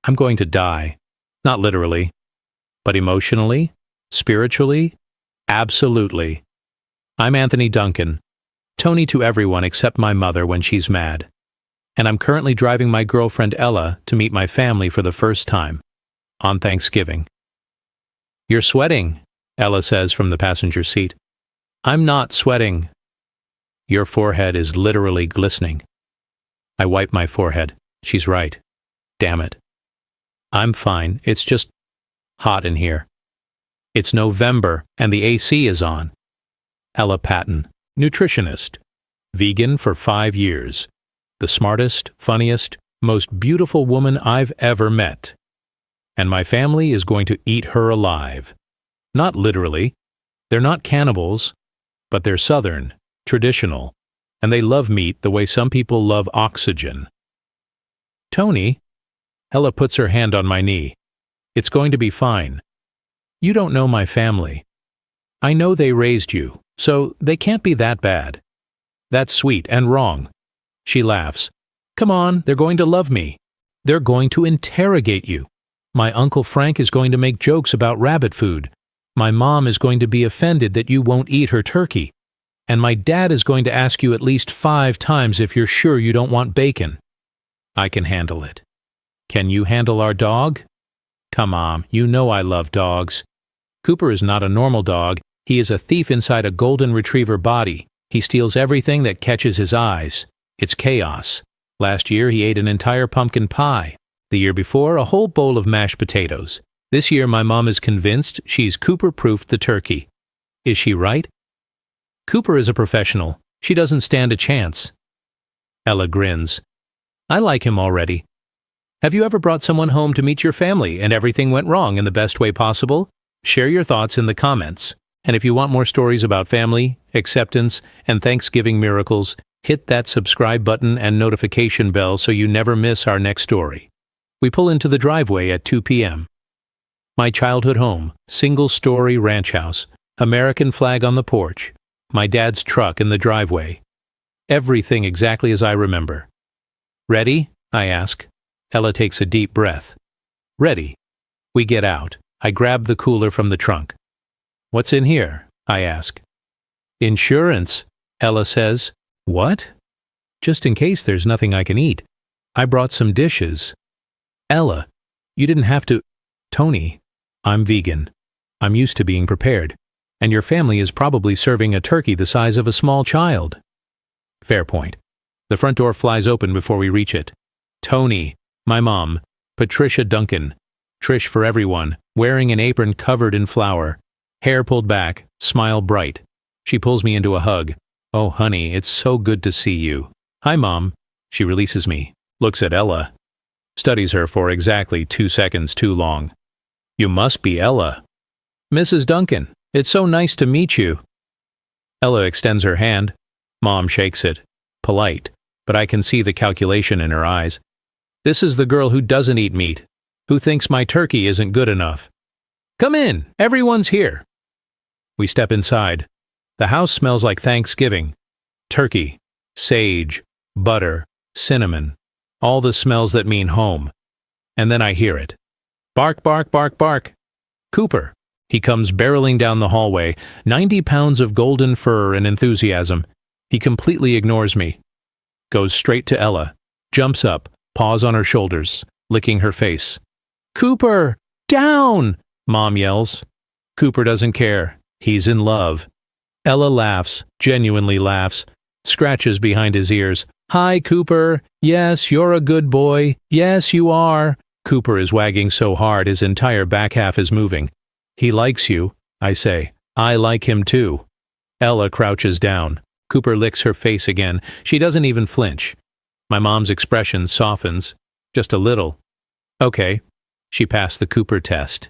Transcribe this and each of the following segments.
I'm going to die. Not literally, but emotionally, spiritually, absolutely. I'm Anthony Duncan, Tony to everyone except my mother when she's mad. And I'm currently driving my girlfriend Ella to meet my family for the first time, on Thanksgiving. You're sweating, Ella says from the passenger seat. I'm not sweating. Your forehead is literally glistening. I wipe my forehead. She's right. Damn it. I'm fine. It's just hot in here. It's November and the AC is on. Ella Patton, nutritionist, vegan for 5 years. The smartest, funniest, most beautiful woman I've ever met. And my family is going to eat her alive. Not literally. They're not cannibals, but they're Southern, traditional, and they love meat the way some people love oxygen. Tony, Ella puts her hand on my knee. It's going to be fine. You don't know my family. I know they raised you, so they can't be that bad. That's sweet and wrong. She laughs. Come on, they're going to love me. They're going to interrogate you. My Uncle Frank is going to make jokes about rabbit food. My mom is going to be offended that you won't eat her turkey. And my dad is going to ask you at least 5 times if you're sure you don't want bacon. I can handle it. Can you handle our dog? Come on, you know I love dogs. Cooper is not a normal dog. He is a thief inside a golden retriever body. He steals everything that catches his eyes. It's chaos. Last year he ate an entire pumpkin pie. The year before, a whole bowl of mashed potatoes. This year my mom is convinced she's Cooper-proofed the turkey. Is she right? Cooper is a professional. She doesn't stand a chance. Ella grins. I like him already. Have you ever brought someone home to meet your family and everything went wrong in the best way possible? Share your thoughts in the comments. And if you want more stories about family, acceptance, and Thanksgiving miracles, hit that subscribe button and notification bell so you never miss our next story. We pull into the driveway at 2 p.m. My childhood home, single-story ranch house, American flag on the porch, my dad's truck in the driveway. Everything exactly as I remember. Ready? I ask. Ella takes a deep breath. Ready. We get out. I grab the cooler from the trunk. What's in here? I ask. Insurance, Ella says. What? Just in case there's nothing I can eat. I brought some dishes. Ella, you didn't have to. Tony, I'm vegan. I'm used to being prepared. And your family is probably serving a turkey the size of a small child. Fair point. The front door flies open before we reach it. Tony, my mom, Patricia Duncan, Trish for everyone, wearing an apron covered in flour, hair pulled back, smile bright. She pulls me into a hug. Oh, honey, it's so good to see you. Hi, Mom. She releases me, looks at Ella, studies her for exactly 2 seconds too long. You must be Ella. Mrs. Duncan, it's so nice to meet you. Ella extends her hand. Mom shakes it. Polite, but I can see the calculation in her eyes. This is the girl who doesn't eat meat, who thinks my turkey isn't good enough. Come in, everyone's here. We step inside. The house smells like Thanksgiving. Turkey, sage, butter, cinnamon, all the smells that mean home. And then I hear it. Bark, bark, bark, bark. Cooper. He comes barreling down the hallway, 90 pounds of golden fur and enthusiasm. He completely ignores me. Goes straight to Ella. Jumps up, paws on her shoulders, licking her face. Cooper! Down! Mom yells. Cooper doesn't care. He's in love. Ella laughs, genuinely laughs, scratches behind his ears. Hi, Cooper. Yes, you're a good boy. Yes, you are. Cooper is wagging so hard his entire back half is moving. He likes you, I say. I like him too. Ella crouches down. Cooper licks her face again. She doesn't even flinch. My mom's expression softens, just a little. Okay. She passed the Cooper test.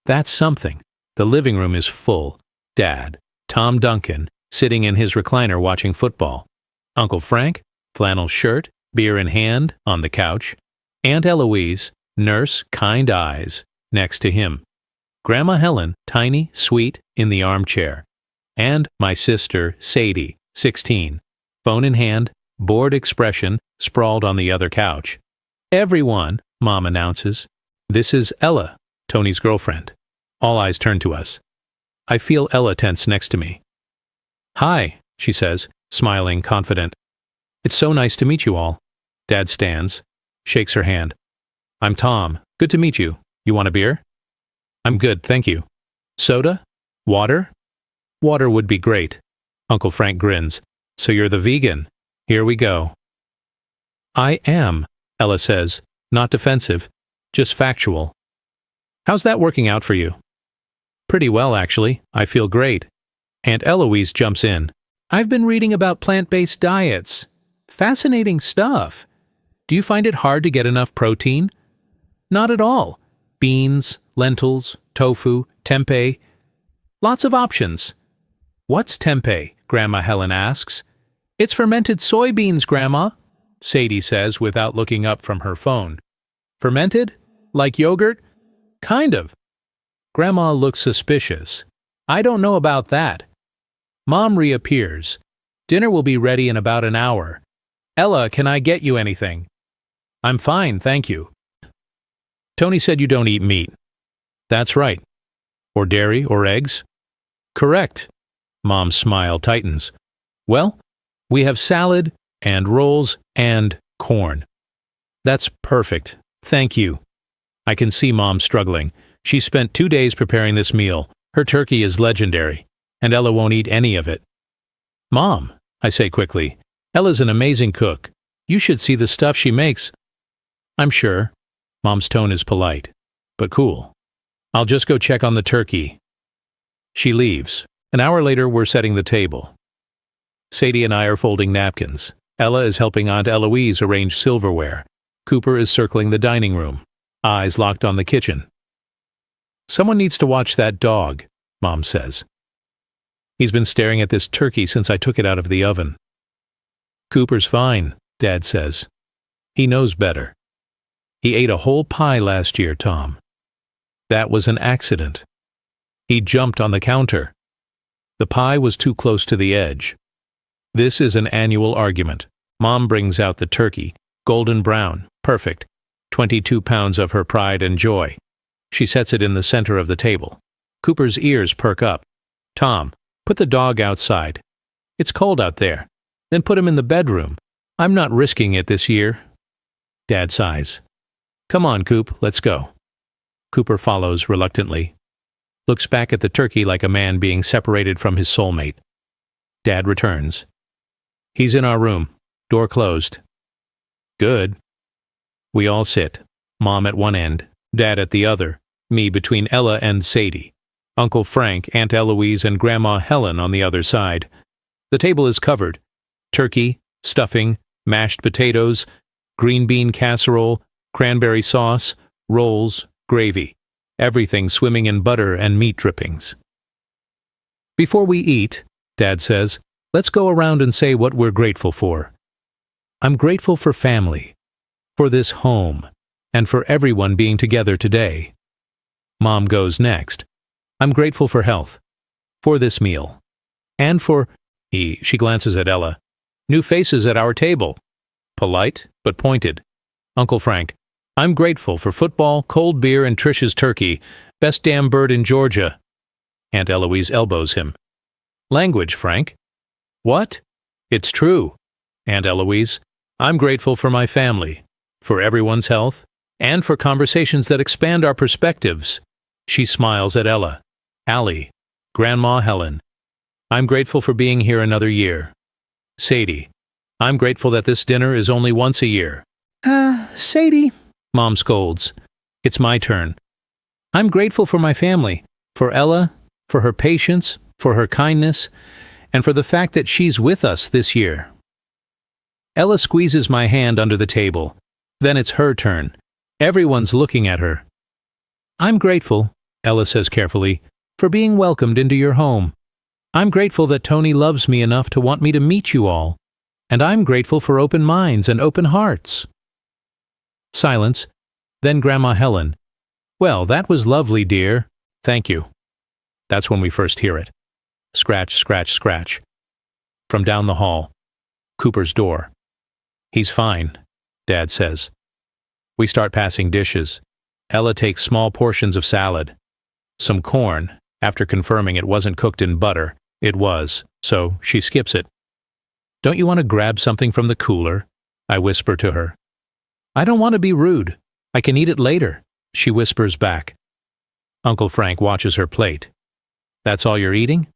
That's something. The living room is full. Dad, Tom Duncan, sitting in his recliner watching football. Uncle Frank, flannel shirt, beer in hand, on the couch. Aunt Eloise, nurse, kind eyes, next to him. Grandma Helen, tiny, sweet, in the armchair. And my sister, Sadie, 16, phone in hand, bored expression, sprawled on the other couch. Everyone, Mom announces, This is Ella, Tony's girlfriend. All eyes turn to us. I feel Ella tense next to me. Hi, she says, smiling, confident. It's so nice to meet you all. Dad stands, shakes her hand. I'm Tom. Good to meet you. You want a beer? I'm good, thank you. Soda? Water? Water would be great. Uncle Frank grins. So you're the vegan. Here we go. I am, Ella says, not defensive, just factual. How's that working out for you? Pretty well, actually. I feel great. Aunt Eloise jumps in. I've been reading about plant-based diets. Fascinating stuff. Do you find it hard to get enough protein? Not at all. Beans, lentils, tofu, tempeh. Lots of options. What's tempeh? Grandma Helen asks. It's fermented soybeans, Grandma, Sadie says without looking up from her phone. Fermented? Like yogurt? Kind of. Grandma looks suspicious. I don't know about that. Mom reappears. Dinner will be ready in about an hour. Ella, can I get you anything? I'm fine, thank you. Tony said you don't eat meat. That's right. Or dairy or eggs? Correct. Mom's smile tightens. Well, we have salad and rolls and corn. That's perfect. Thank you. I can see Mom struggling. She spent 2 days preparing this meal. Her turkey is legendary, and Ella won't eat any of it. Mom, I say quickly, Ella's an amazing cook. You should see the stuff she makes. I'm sure. Mom's tone is polite, but cool. I'll just go check on the turkey. She leaves. An hour later, we're setting the table. Sadie and I are folding napkins. Ella is helping Aunt Eloise arrange silverware. Cooper is circling the dining room, eyes locked on the kitchen. Someone needs to watch that dog, Mom says. He's been staring at this turkey since I took it out of the oven. Cooper's fine, Dad says. He knows better. He ate a whole pie last year, Tom. That was an accident. He jumped on the counter. The pie was too close to the edge. This is an annual argument. Mom brings out the turkey, golden brown, perfect, 22 pounds of her pride and joy. She sets it in the center of the table. Cooper's ears perk up. Tom, put the dog outside. It's cold out there. Then put him in the bedroom. I'm not risking it this year. Dad sighs. Come on, Coop, let's go. Cooper follows reluctantly. Looks back at the turkey like a man being separated from his soulmate. Dad returns. He's in our room, door closed. Good. We all sit, Mom at one end, Dad at the other, me between Ella and Sadie, Uncle Frank, Aunt Eloise, and Grandma Helen on the other side. The table is covered. Turkey, stuffing, mashed potatoes, green bean casserole, cranberry sauce, rolls, gravy. Everything swimming in butter and meat drippings. Before we eat, Dad says, let's go around and say what we're grateful for. I'm grateful for family, for this home, and for everyone being together today. Mom goes next. I'm grateful for health, for this meal, and for, she glances at Ella, new faces at our table. Polite, but pointed. Uncle Frank, I'm grateful for football, cold beer, and Trish's turkey. Best damn bird in Georgia. Aunt Eloise elbows him. Language, Frank. What? It's true. Aunt Eloise, I'm grateful for my family, for everyone's health, and for conversations that expand our perspectives. She smiles at Ella, Allie, Grandma Helen. I'm grateful for being here another year. Sadie, I'm grateful that this dinner is only once a year. Sadie, Mom scolds. It's my turn. I'm grateful for my family, for Ella, for her patience, for her kindness, and for the fact that she's with us this year. Ella squeezes my hand under the table. Then it's her turn. Everyone's looking at her. I'm grateful, Ella says carefully, for being welcomed into your home. I'm grateful that Tony loves me enough to want me to meet you all. And I'm grateful for open minds and open hearts. Silence. Then Grandma Helen. Well, that was lovely, dear. Thank you. That's when we first hear it. Scratch, scratch, scratch. From down the hall. Cooper's door. He's fine, Dad says. We start passing dishes. Ella takes small portions of salad. Some corn, after confirming it wasn't cooked in butter. It was, so she skips it. Don't you want to grab something from the cooler? I whisper to her. I don't want to be rude. I can eat it later, she whispers back. Uncle Frank watches her plate. That's all you're eating?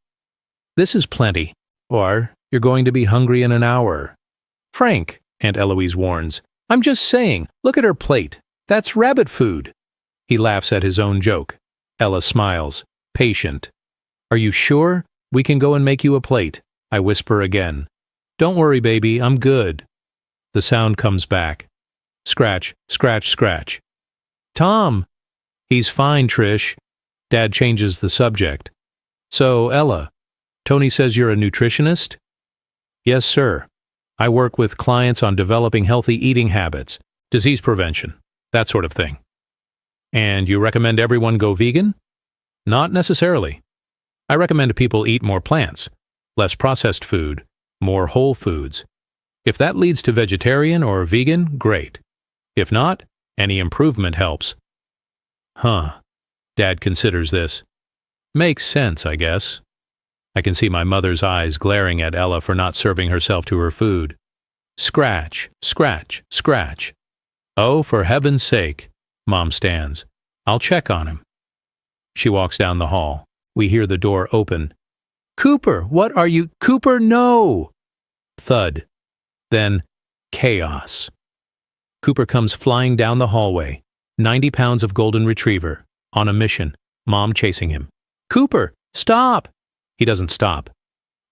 This is plenty, or you're going to be hungry in an hour. Frank, Aunt Eloise warns, I'm just saying, look at her plate. That's rabbit food. He laughs at his own joke. Ella smiles, patient. Are you sure? We can go and make you a plate, I whisper again. Don't worry, baby, I'm good. The sound comes back. Scratch, scratch, scratch. Tom! He's fine, Trish. Dad changes the subject. So, Ella, Tony says you're a nutritionist? Yes, sir. I work with clients on developing healthy eating habits, disease prevention, that sort of thing. And you recommend everyone go vegan? Not necessarily. I recommend people eat more plants, less processed food, more whole foods. If that leads to vegetarian or vegan, great. If not, any improvement helps. Huh. Dad considers this. Makes sense, I guess. I can see my mother's eyes glaring at Ella for not serving herself to her food. Scratch, scratch, scratch. Oh, for heaven's sake. Mom stands. I'll check on him. She walks down the hall. We hear the door open. Cooper, what are you? Cooper, no! Thud. Then, chaos. Cooper comes flying down the hallway. 90 pounds of golden retriever. On a mission. Mom chasing him. Cooper, stop! He doesn't stop.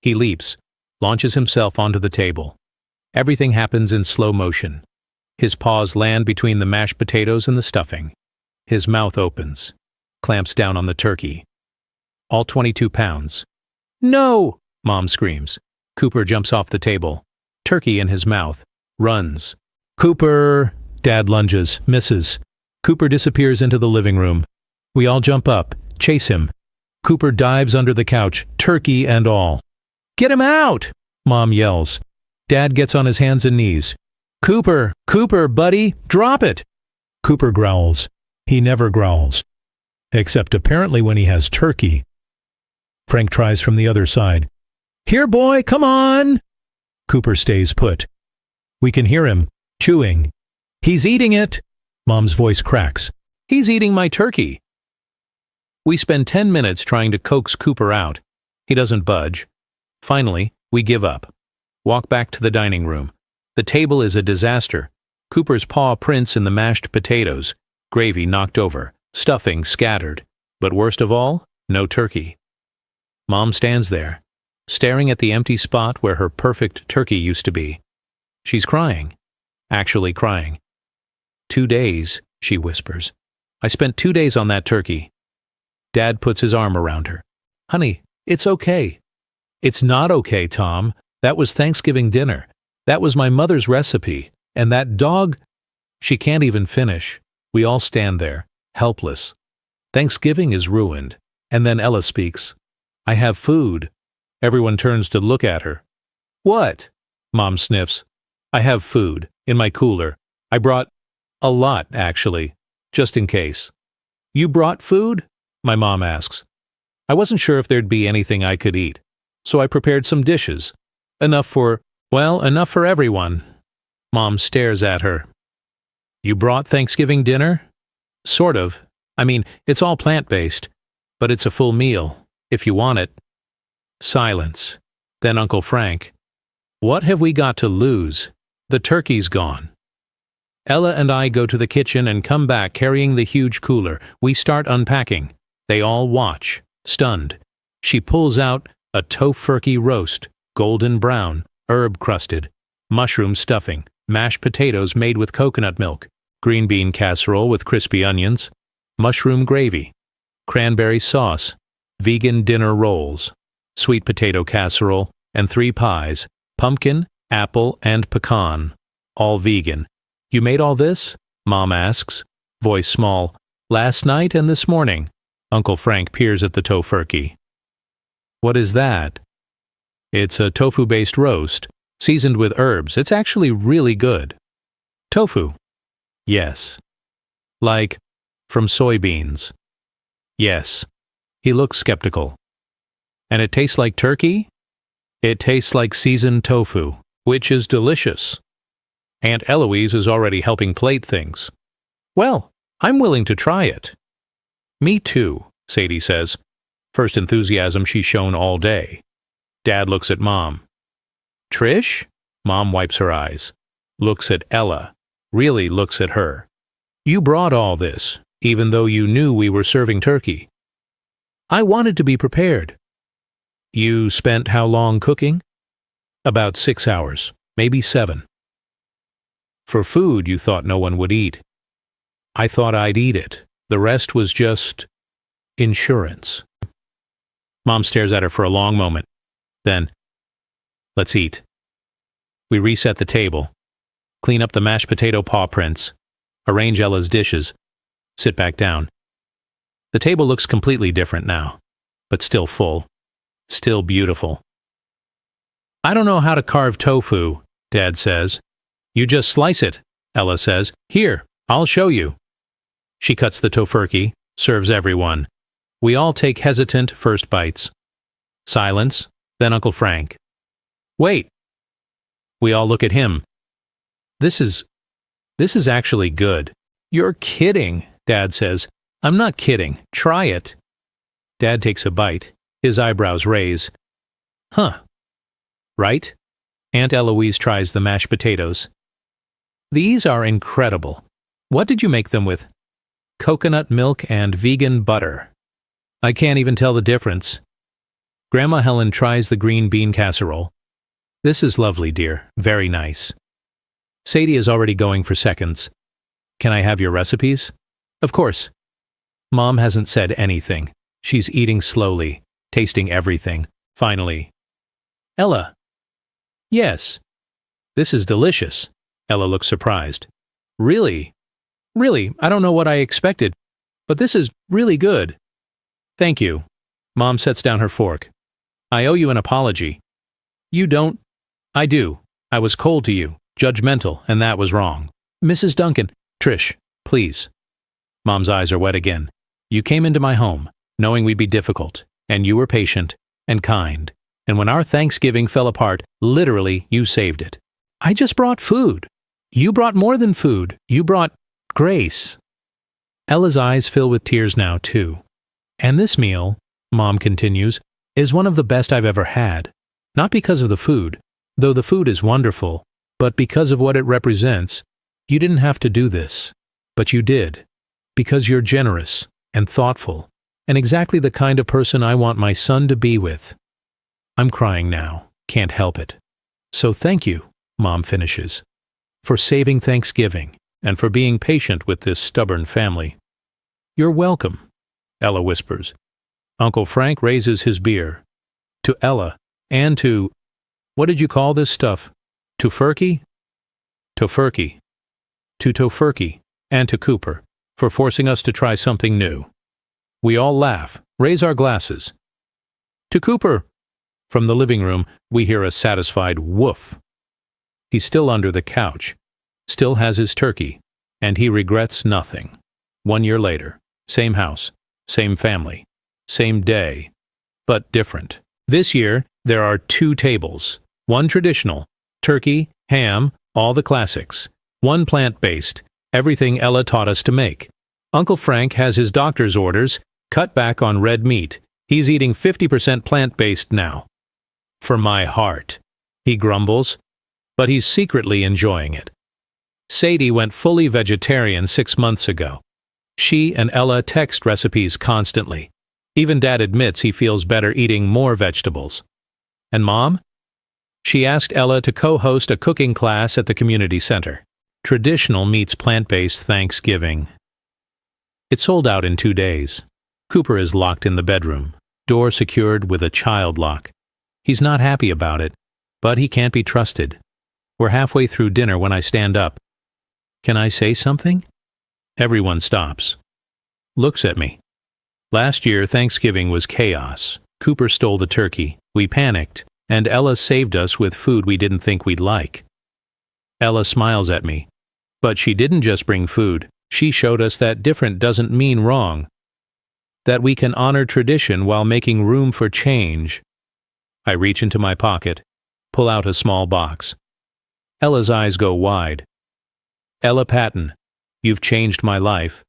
He leaps, launches himself onto the table. Everything happens in slow motion. His paws land between the mashed potatoes and the stuffing. His mouth opens, clamps down on the turkey. All 22 pounds. No! Mom screams. Cooper jumps off the table. Turkey in his mouth. Runs. Cooper! Dad lunges, misses. Cooper disappears into the living room. We all jump up, chase him. Cooper dives under the couch, turkey and all. Get him out! Mom yells. Dad gets on his hands and knees. Cooper! Cooper, buddy! Drop it! Cooper growls. He never growls. Except apparently when he has turkey. Frank tries from the other side. Here, boy, come on! Cooper stays put. We can hear him, chewing. He's eating it! Mom's voice cracks. He's eating my turkey. We spend 10 minutes trying to coax Cooper out. He doesn't budge. Finally, we give up. Walk back to the dining room. The table is a disaster. Cooper's paw prints in the mashed potatoes, gravy knocked over, stuffing scattered. But worst of all, no turkey. Mom stands there, staring at the empty spot where her perfect turkey used to be. She's crying. Actually crying. 2 days, she whispers. I spent 2 days on that turkey. Dad puts his arm around her. Honey, it's okay. It's not okay, Tom. That was Thanksgiving dinner. That was my mother's recipe. And that dog... She can't even finish. We all stand there, helpless. Thanksgiving is ruined. And then Ella speaks. I have food. Everyone turns to look at her. What? Mom sniffs. I have food, in my cooler. I brought a lot, actually, just in case. You brought food? My mom asks. I wasn't sure if there'd be anything I could eat, so I prepared some dishes. Enough for everyone. Mom stares at her. You brought Thanksgiving dinner? Sort of. I mean, it's all plant-based, but it's a full meal, if you want it. Silence. Then Uncle Frank. What have we got to lose? The turkey's gone. Ella and I go to the kitchen and come back carrying the huge cooler. We start unpacking. They all watch, stunned. She pulls out a tofurkey roast, golden brown, herb-crusted, mushroom stuffing, mashed potatoes made with coconut milk, green bean casserole with crispy onions, mushroom gravy, cranberry sauce, vegan dinner rolls, sweet potato casserole, and 3 pies, pumpkin, apple, and pecan, all vegan. You made all this? Mom asks, voice small. Last night and this morning. Uncle Frank peers at the tofurkey. What is that? It's a tofu-based roast, seasoned with herbs. It's actually really good. Tofu. Yes. Like From soybeans. Yes. He looks skeptical. And it tastes like turkey? It tastes like seasoned tofu, which is delicious. Aunt Eloise is already helping plate things. Well, I'm willing to try it. Me too, Sadie says. First enthusiasm she's shown all day. Dad looks at Mom. Trish? Mom wipes her eyes. Looks at Ella. Really looks at her. You brought all this, even though you knew we were serving turkey. I wanted to be prepared. You spent how long cooking? About 6 hours, maybe 7. For food you thought no one would eat. I thought I'd eat it. The rest was just insurance. Mom stares at her for a long moment. Then, let's eat. We reset the table, clean up the mashed potato paw prints, arrange Ella's dishes, sit back down. The table looks completely different now, but still full, still beautiful. I don't know how to carve tofu, Dad says. You just slice it, Ella says. Here, I'll show you. She cuts the tofurkey, serves everyone. We all take hesitant first bites. Silence, then Uncle Frank. Wait. We all look at him. This is actually good. You're kidding, Dad says. I'm not kidding. Try it. Dad takes a bite. His eyebrows raise. Huh. Right? Aunt Eloise tries the mashed potatoes. These are incredible. What did you make them with? Coconut milk and vegan butter. I can't even tell the difference. Grandma Helen tries the green bean casserole. This is lovely, dear. Very nice. Sadie is already going for seconds. Can I have your recipes? Of course. Mom hasn't said anything. She's eating slowly, tasting everything. Finally. Ella. Yes. This is delicious. Ella looks surprised. Really? Really, I don't know what I expected, but this is really good. Thank you. Mom sets down her fork. I owe you an apology. You don't? I do. I was cold to you, judgmental, and that was wrong. Mrs. Duncan, Trish, please. Mom's eyes are wet again. You came into my home, knowing we'd be difficult, and you were patient and kind. And when our Thanksgiving fell apart, literally, you saved it. I just brought food. You brought more than food. You brought grace. Ella's eyes fill with tears now, too. And this meal, Mom continues, is one of the best I've ever had. Not because of the food, though the food is wonderful, but because of what it represents. You didn't have to do this, but you did. Because you're generous and thoughtful, and exactly the kind of person I want my son to be with. I'm crying now, can't help it. So thank you, Mom finishes, for saving Thanksgiving and for being patient with this stubborn family. You're welcome, Ella whispers. Uncle Frank raises his beer. To Ella, and to, what did you call this stuff? Tofurkey? Tofurkey. To Tofurkey, and to Cooper, for forcing us to try something new. We all laugh, raise our glasses. To Cooper! From the living room, we hear a satisfied woof. He's still under the couch, still has his turkey, and he regrets nothing. 1 year later, same house, same family, same day, but different. This year, there are 2 tables. One traditional, turkey, ham, all the classics. One plant-based, everything Ella taught us to make. Uncle Frank has his doctor's orders, cut back on red meat. He's eating 50% plant-based now. For my heart, he grumbles, but he's secretly enjoying it. Sadie went fully vegetarian 6 months ago. She and Ella text recipes constantly. Even Dad admits he feels better eating more vegetables. And Mom? She asked Ella to co-host a cooking class at the community center. Traditional meets plant-based Thanksgiving. It sold out in 2 days. Cooper is locked in the bedroom, door secured with a child lock. He's not happy about it, but he can't be trusted. We're halfway through dinner when I stand up. Can I say something? Everyone stops. Looks at me. Last year, Thanksgiving was chaos. Cooper stole the turkey. We panicked, and Ella saved us with food we didn't think we'd like. Ella smiles at me. But she didn't just bring food. She showed us that different doesn't mean wrong, that we can honor tradition while making room for change. I reach into my pocket, pull out a small box. Ella's eyes go wide. Ella Patton, you've changed my life.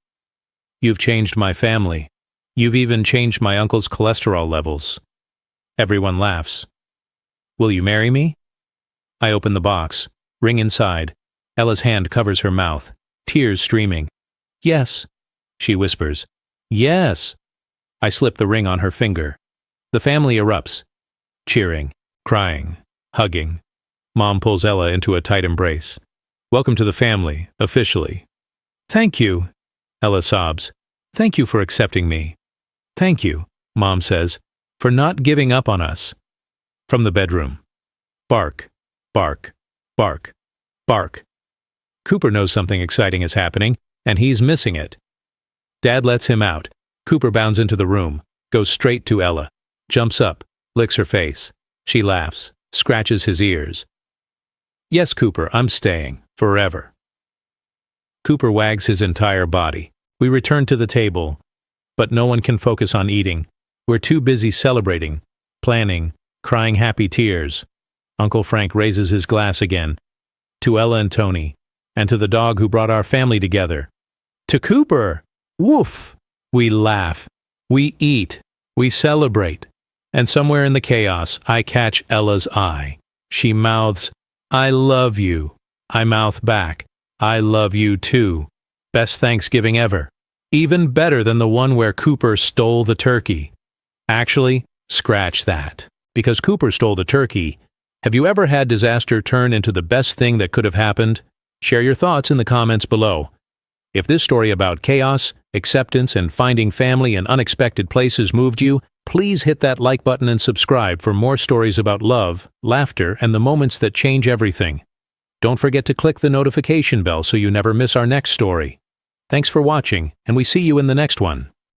You've changed my family. You've even changed my uncle's cholesterol levels. Everyone laughs. Will you marry me? I open the box, ring inside. Ella's hand covers her mouth, tears streaming. Yes, she whispers. Yes. I slip the ring on her finger. The family erupts, cheering, crying, hugging. Mom pulls Ella into a tight embrace. Welcome to the family, officially. Thank you, Ella sobs. Thank you for accepting me. Thank you, Mom says, for not giving up on us. From the bedroom. Bark, bark, bark, bark. Cooper knows something exciting is happening, and he's missing it. Dad lets him out. Cooper bounds into the room, goes straight to Ella, jumps up, licks her face. She laughs, scratches his ears. Yes, Cooper, I'm staying, forever. Cooper wags his entire body. We return to the table, but no one can focus on eating. We're too busy celebrating, planning, crying happy tears. Uncle Frank raises his glass again. To Ella and Tony, and to the dog who brought our family together. To Cooper! Woof! We laugh. We eat. We celebrate. And somewhere in the chaos, I catch Ella's eye. She mouths, I love you. I mouth back, I love you too. Best Thanksgiving ever. Even better than the one where Cooper stole the turkey. Actually, scratch that. Because Cooper stole the turkey. Have you ever had disaster turn into the best thing that could have happened? Share your thoughts in the comments below. If this story about chaos, acceptance, and finding family in unexpected places moved you, please hit that like button and subscribe for more stories about love, laughter, and the moments that change everything. Don't forget to click the notification bell so you never miss our next story. Thanks for watching, and we see you in the next one.